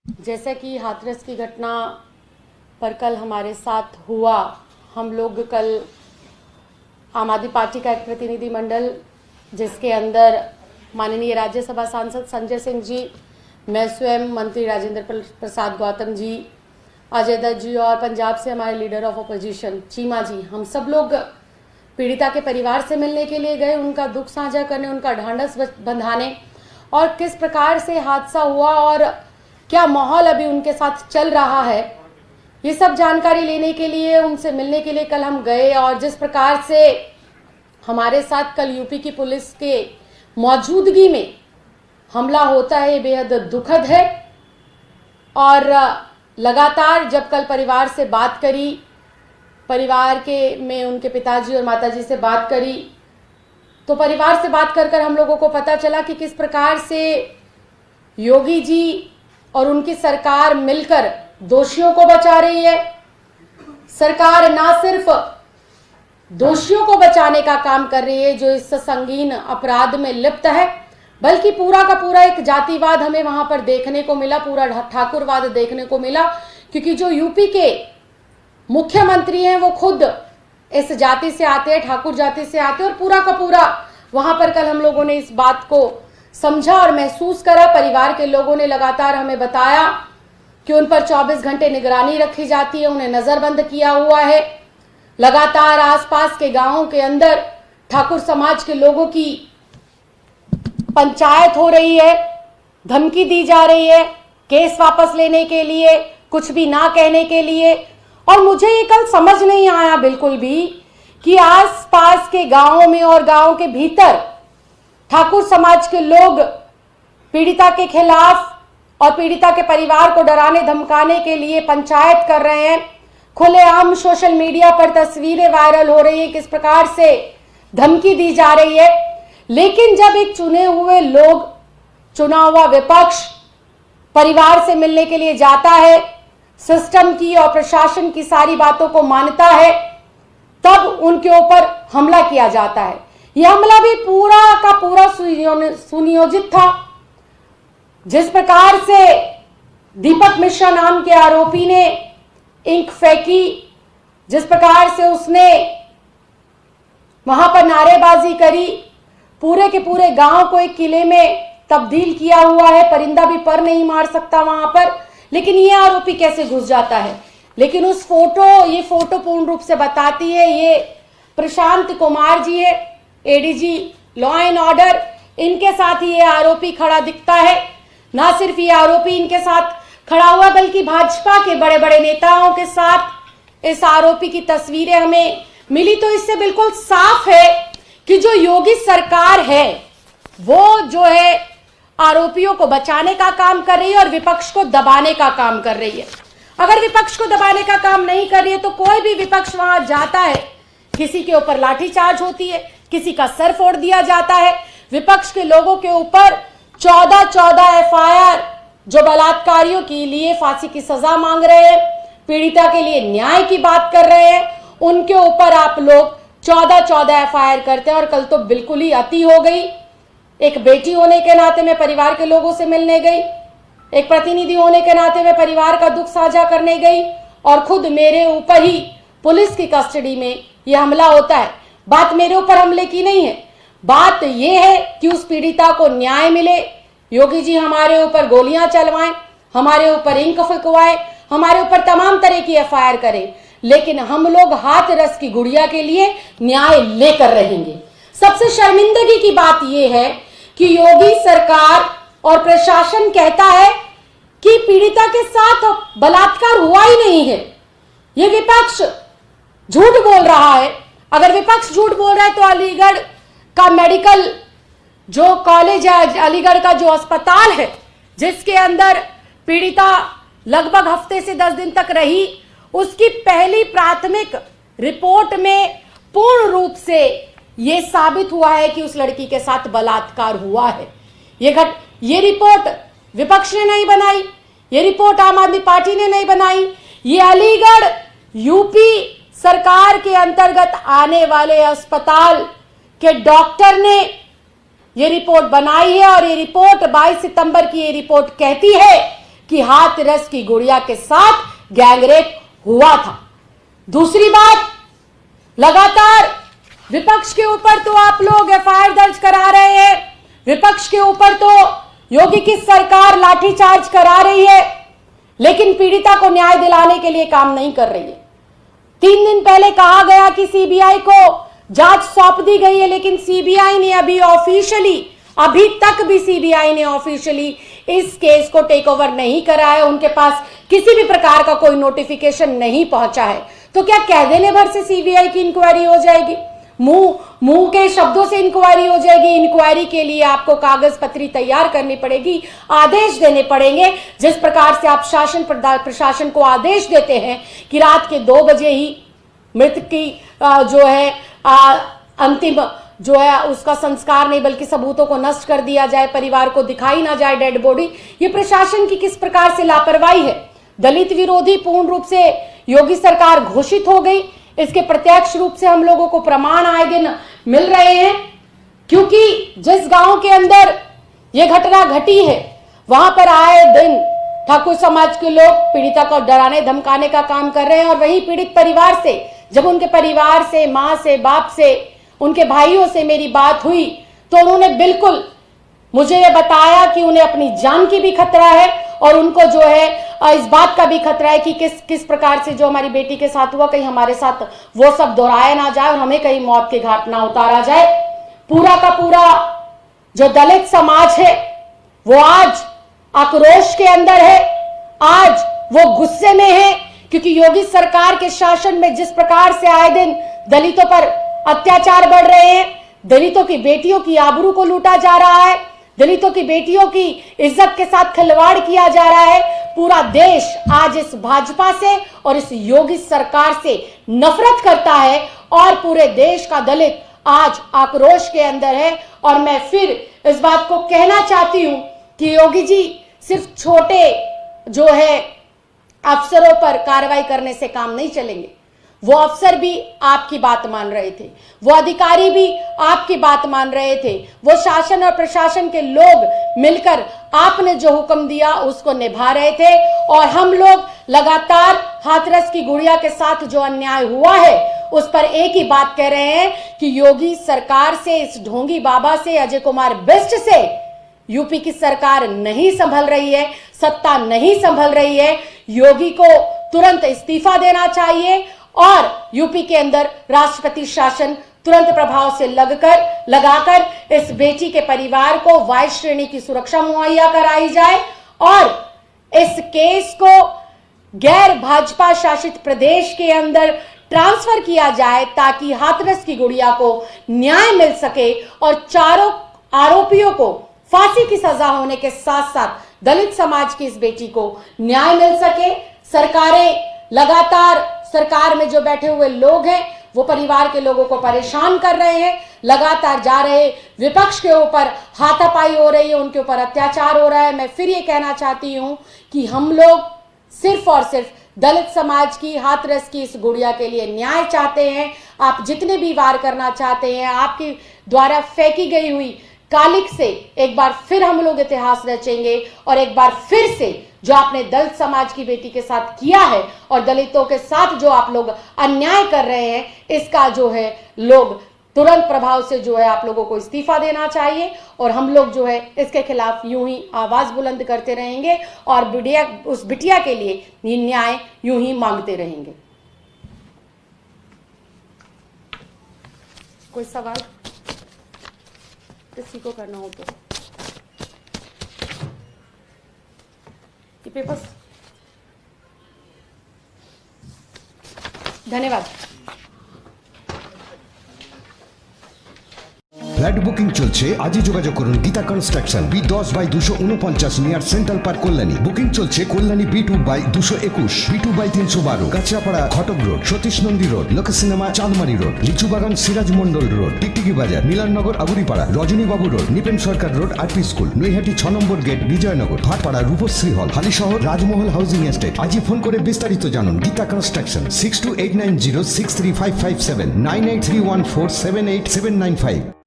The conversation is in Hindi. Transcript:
जैसे कि हाथरस की घटना पर कल हमारे साथ हुआ, हम लोग कल आम आदमी पार्टी का एक प्रतिनिधिमंडल जिसके अंदर माननीय राज्यसभा सांसद संजय सिंह जी, मैं स्वयं मंत्री राजेंद्र प्रसाद गौतम जी, अजय दत्त जी और पंजाब से हमारे लीडर ऑफ अपोजिशन चीमा जी, हम सब लोग पीड़िता के परिवार से मिलने के लिए गए, उनका दुख साझा करने, उनका ढांढस बंधाने और किस प्रकार से हादसा हुआ और क्या माहौल अभी उनके साथ चल रहा है, ये सब जानकारी लेने के लिए, उनसे मिलने के लिए कल हम गए। और जिस प्रकार से हमारे साथ कल यूपी की पुलिस के मौजूदगी में हमला होता है, ये बेहद दुखद है। और लगातार जब कल परिवार से बात करी, परिवार के में उनके पिताजी और माताजी से बात करी, तो परिवार से बात कर हम लोगों को पता चला कि किस प्रकार से योगी जी और उनकी सरकार मिलकर दोषियों को बचा रही है। सरकार ना सिर्फ दोषियों को बचाने का काम कर रही है जो इस संगीन अपराध में लिप्त है, बल्कि पूरा का पूरा एक जातिवाद हमें वहां पर देखने को मिला, पूरा ठाकुरवाद देखने को मिला, क्योंकि जो यूपी के मुख्यमंत्री हैं वो खुद इस जाति से आते हैं, ठाकुर जाति से आते हैं। और पूरा का पूरा वहां पर कल हम लोगों ने इस बात को समझा और महसूस करा। परिवार के लोगों ने लगातार हमें बताया कि उन पर 24 घंटे निगरानी रखी जाती है, उन्हें नजरबंद किया हुआ है। लगातार आसपास के गांवों के अंदर ठाकुर समाज के लोगों की पंचायत हो रही है, धमकी दी जा रही है केस वापस लेने के लिए, कुछ भी ना कहने के लिए। और मुझे ये कल समझ नहीं आया बिल्कुल भी कि आसपास के गांवों में और गांव के भीतर ठाकुर समाज के लोग पीड़िता के खिलाफ और पीड़िता के परिवार को डराने धमकाने के लिए पंचायत कर रहे हैं। खुलेआम सोशल मीडिया पर तस्वीरें वायरल हो रही है, किस प्रकार से धमकी दी जा रही है। लेकिन जब एक चुने हुए लोग, चुना हुआ विपक्ष परिवार से मिलने के लिए जाता है, सिस्टम की और प्रशासन की सारी बातों को मानता है, तब उनके ऊपर हमला किया जाता है। यह हमला भी पूरा का पूरा सुनियोजित था। जिस प्रकार से दीपक मिश्रा नाम के आरोपी ने इंक फेंकी, जिस प्रकार से उसने वहां पर नारेबाजी करी, पूरे के पूरे गांव को एक किले में तब्दील किया हुआ है, परिंदा भी पर नहीं मार सकता वहां पर। लेकिन ये आरोपी कैसे घुस जाता है। लेकिन उस ये फोटो पूर्ण रूप से बताती है, ये प्रशांत कुमार जी है, एडीजी लॉ एंड ऑर्डर, इनके साथ ये आरोपी खड़ा दिखता है। ना सिर्फ ये आरोपी इनके साथ खड़ा हुआ, बल्कि भाजपा के बड़े बड़े नेताओं के साथ इस आरोपी की तस्वीरें हमें मिली। तो इससे बिल्कुल साफ है कि जो योगी सरकार है वो जो है आरोपियों को बचाने का काम कर रही है और विपक्ष को दबाने का काम कर रही है। अगर विपक्ष को दबाने का काम नहीं कर रही है तो कोई भी विपक्ष वहां जाता है, किसी के ऊपर लाठीचार्ज होती है, किसी का सर फोड़ दिया जाता है। विपक्ष के लोगों के ऊपर 14 एफआईआर, जो बलात्कारियों के लिए फांसी की सजा मांग रहे हैं, पीड़िता के लिए न्याय की बात कर रहे हैं, उनके ऊपर आप लोग 14 एफआईआर करते हैं। और कल तो बिल्कुल ही अति हो गई। एक बेटी होने के नाते मैं परिवार के लोगों से मिलने गई, एक प्रतिनिधि होने के नाते मैं परिवार का दुख साझा करने गई, और खुद मेरे ऊपर ही पुलिस की कस्टडी में यह हमला होता है। बात मेरे ऊपर हमले की नहीं है, बात यह है कि उस पीड़िता को न्याय मिले। योगी जी हमारे ऊपर गोलियां चलवाएं, हमारे ऊपर इंक फेंकवाएं, हमारे ऊपर तमाम तरह की एफआईआर करें, लेकिन हम लोग हाथरस की गुड़िया के लिए न्याय लेकर रहेंगे। सबसे शर्मिंदगी की बात यह है कि योगी सरकार और प्रशासन कहता है कि पीड़िता के साथ बलात्कार हुआ ही नहीं है। यह विपक्ष झूठ बोल रहा है। अगर विपक्ष झूठ बोल रहा है तो अलीगढ़ का मेडिकल जो कॉलेज है, अलीगढ़ का जो अस्पताल है, जिसके अंदर पीड़िता लगभग हफ्ते से 10 दिन तक रही, उसकी पहली प्राथमिक रिपोर्ट में पूर्ण रूप से यह साबित हुआ है कि उस लड़की के साथ बलात्कार हुआ है। ये रिपोर्ट विपक्ष ने नहीं बनाई, ये रिपोर्ट आम आदमी पार्टी ने नहीं बनाई, ये अलीगढ़ यूपी सरकार के अंतर्गत आने वाले अस्पताल के डॉक्टर ने ये रिपोर्ट बनाई है। और ये रिपोर्ट 22 सितंबर की ये रिपोर्ट कहती है कि हाथरस की गुड़िया के साथ गैंगरेप हुआ था। दूसरी बात, लगातार विपक्ष के ऊपर तो आप लोग एफआईआर दर्ज करा रहे हैं, विपक्ष के ऊपर तो योगी की सरकार लाठीचार्ज करा रही है, लेकिन पीड़िता को न्याय दिलाने के लिए काम नहीं कर रही है। 3 दिन पहले कहा गया कि सीबीआई को जांच सौंप दी गई है, लेकिन सीबीआई ने अभी तक भी सीबीआई ने ऑफिशियली इस केस को टेक ओवर नहीं करा है। उनके पास किसी भी प्रकार का कोई नोटिफिकेशन नहीं पहुंचा है। तो क्या कह देने भर से सीबीआई की इंक्वायरी हो जाएगी? मुंह के शब्दों से इंक्वायरी हो जाएगी? इंक्वायरी के लिए आपको कागज पत्री तैयार करनी पड़ेगी, आदेश देने पड़ेंगे। जिस प्रकार से आप शासन प्रशासन को आदेश देते हैं कि रात के 2 बजे ही मृतक की जो है अंतिम जो है उसका संस्कार नहीं बल्कि सबूतों को नष्ट कर दिया जाए, परिवार को दिखाई ना जाए डेड बॉडी, ये प्रशासन की किस प्रकार से लापरवाही है। दलित विरोधी पूर्ण रूप से योगी सरकार घोषित हो गई। इसके प्रत्यक्ष रूप से हम लोगों को प्रमाण आए दिन मिल रहे हैं, क्योंकि जिस गांव के अंदर यह घटना घटी है वहां पर आए दिन ठाकुर समाज के लोग पीड़िता को डराने धमकाने का काम कर रहे हैं। और वही पीड़ित परिवार से जब उनके परिवार से, मां से, बाप से, उनके भाइयों से मेरी बात हुई तो उन्होंने बिल्कुल मुझे ये बताया कि उन्हें अपनी जान की भी खतरा है और उनको जो है इस बात का भी खतरा है कि किस प्रकार से जो हमारी बेटी के साथ हुआ कहीं हमारे साथ वो सब दोहराया ना जाए और हमें कहीं मौत के घाट ना उतारा जाए। पूरा का पूरा जो दलित समाज है वो आज आक्रोश के अंदर है, आज वो गुस्से में है, क्योंकि योगी सरकार के शासन में जिस प्रकार से आए दिन दलितों पर अत्याचार बढ़ रहे हैं, दलितों की बेटियों की आबरू को लूटा जा रहा है, दलितों की बेटियों की इज्जत के साथ खिलवाड़ किया जा रहा है। पूरा देश आज इस भाजपा से और इस योगी सरकार से नफरत करता है और पूरे देश का दलित आज आक्रोश के अंदर है। और मैं फिर इस बात को कहना चाहती हूं कि योगी जी सिर्फ छोटे जो है अफसरों पर कार्रवाई करने से काम नहीं चलेंगे। वो अफसर भी आपकी बात मान रहे थे, वो अधिकारी भी आपकी बात मान रहे थे, वो शासन और प्रशासन के लोग मिलकर आपने जो हुक्म दिया उसको निभा रहे थे। और हम लोग लगातार हाथरस की गुड़िया के साथ जो अन्याय हुआ है उस पर एक ही बात कह रहे हैं कि योगी सरकार से, इस ढोंगी बाबा से, अजय कुमार बिष्ट से यूपी की सरकार नहीं संभल रही है, सत्ता नहीं संभल रही है। योगी को तुरंत इस्तीफा देना चाहिए और यूपी के अंदर राष्ट्रपति शासन तुरंत प्रभाव से लगाकर इस बेटी के परिवार को वाई श्रेणी की सुरक्षा मुहैया कराई जाए और इस केस को गैर भाजपा शासित प्रदेश के अंदर ट्रांसफर किया जाए ताकि हाथरस की गुड़िया को न्याय मिल सके और चारों आरोपियों को फांसी की सजा होने के साथ साथ दलित समाज की इस बेटी को न्याय मिल सके। सरकारें लगातार, सरकार में जो बैठे हुए लोग हैं वो परिवार के लोगों को परेशान कर रहे हैं, लगातार जा रहे विपक्ष के ऊपर हाथापाई हो रही है, उनके ऊपर अत्याचार हो रहा है। मैं फिर ये कहना चाहती हूं कि हम लोग सिर्फ और सिर्फ दलित समाज की, हाथरस की इस गुड़िया के लिए न्याय चाहते हैं। आप जितने भी वार करना चाहते हैं, आपके द्वारा फेंकी गई हुई कालिक से एक बार फिर हम लोग इतिहास रचेंगे और एक बार फिर से जो आपने दलित समाज की बेटी के साथ किया है और दलितों के साथ जो आप लोग अन्याय कर रहे हैं, इसका जो है लोग तुरंत प्रभाव से जो है आप लोगों को इस्तीफा देना चाहिए। और हम लोग जो है इसके खिलाफ यूं ही आवाज बुलंद करते रहेंगे और उस बिटिया के लिए न्याय यूं ही मांगते रहेंगे। कोई सवाल किसी को करना हो तो ये पेपर्स। धन्यवाद। ফ্ল্যাট বুকিং চলছে, আজই যোগাযোগ করুন Gita construction, B10/249 near central park Kalyani. Booking চলছে কল্যাণী B2/221, B2/312, কাঁচরাপাড়া ঘটক রোড, সতীশ নন্দী রোড, লোক সিনেমা চাঁদমারি রোড, লিচুবাগান সিরাজ মন্ডল রোড, টিকটিকি বাজার, মিলননগর আগুরিপাড়া, রজনীবাবু রোড, নিপেন সরকার রোড, আরপি স্কুল, নৈহাটি 6 নম্বর গেট, বিজয়নগর, ভাটপাড়া, রূপশ্রী হল, হালিশহর, রাজমহল হাউজিং এস্টেট। আজই ফোন করে বিস্তারিত জানুন। গীতা কনস্ট্রাকশন 6289063557 9831478795।